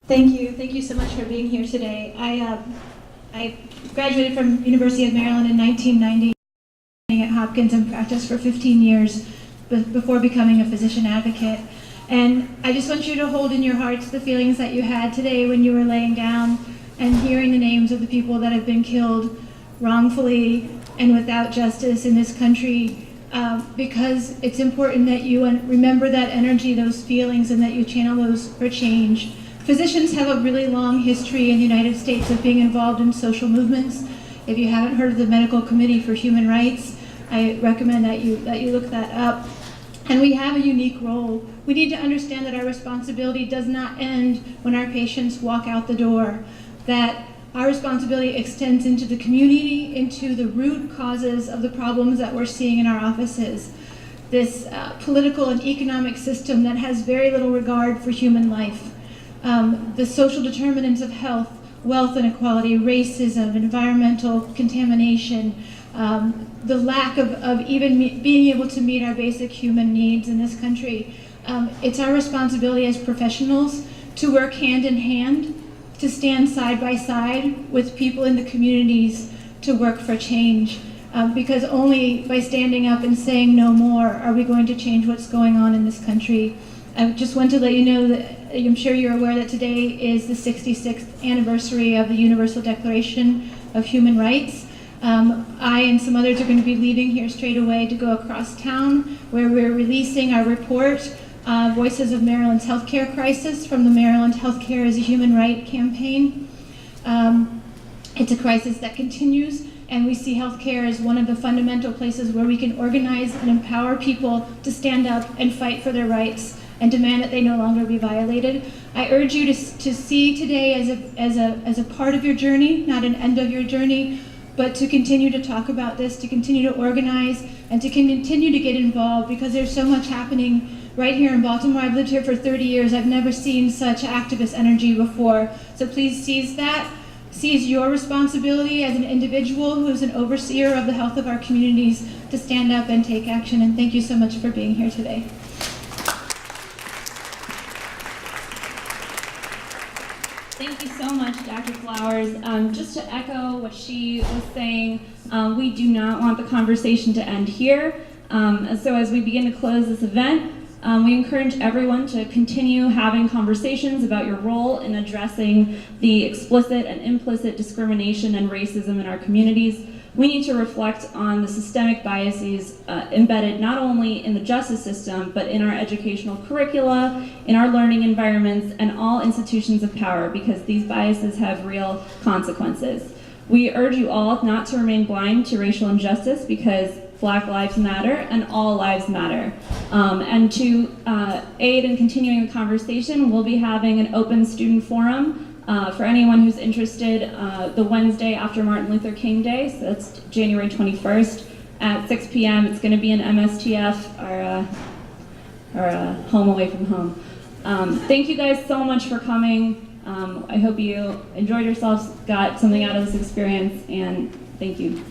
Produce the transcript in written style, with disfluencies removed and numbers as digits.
Thank you so much for being here today. I graduated from University of Maryland in 1990 at Hopkins and practiced for 15 years before becoming a physician advocate. And I just want you to hold in your hearts the feelings that you had today when you were laying down and hearing the names of the people that have been killed wrongfully and without justice in this country, because it's important that you remember that energy, those feelings, and that you channel those for change. Physicians have a really long history in the United States of being involved in social movements. If you haven't heard of the Medical Committee for Human Rights, I recommend that you look that up. And we have a unique role. We need to understand that our responsibility does not end when our patients walk out the door, that our responsibility extends into the community, into the root causes of the problems that we're seeing in our offices. This political and economic system that has very little regard for human life. The social determinants of health, wealth inequality, racism, environmental contamination, the lack of even being able to meet our basic human needs in this country. It's our responsibility as professionals to work hand in hand, to stand side by side with people in the communities to work for change. Because only by standing up and saying no more are we going to change what's going on in this country. I just want to let you know that I'm sure you're aware that today is the 66th anniversary of the Universal Declaration of Human Rights. I and some others are going to be leaving here straight away to go across town, where we're releasing our report, Voices of Maryland's Healthcare Crisis, from the Maryland Healthcare is a Human Right campaign. It's a crisis that continues, and we see healthcare as one of the fundamental places where we can organize and empower people to stand up and fight for their rights and demand that they no longer be violated. I urge you to see today as a part of your journey, not an end of your journey, but to continue to talk about this, to continue to organize, and to continue to get involved, because there's so much happening right here in Baltimore. I've lived here for 30 years. I've never seen such activist energy before. So please seize that. Seize your responsibility as an individual who is an overseer of the health of our communities to stand up and take action. And thank you so much for being here today. Thank you so much, Dr. Flowers. Just to echo what she was saying, we do not want the conversation to end here. So as we begin to close this event, we encourage everyone to continue having conversations about your role in addressing the explicit and implicit discrimination and racism in our communities. We need to reflect on the systemic biases embedded not only in the justice system, but in our educational curricula, in our learning environments, and all institutions of power, because these biases have real consequences. We urge you all not to remain blind to racial injustice, because Black lives matter and all lives matter. And to aid in continuing the conversation, we'll be having an open student forum for anyone who's interested the Wednesday after Martin Luther King Day, so that's January 21st at 6 p.m. It's going to be in MSTF, our home away from home. Thank you guys so much for coming. I hope you enjoyed yourselves, got something out of this experience, and thank you.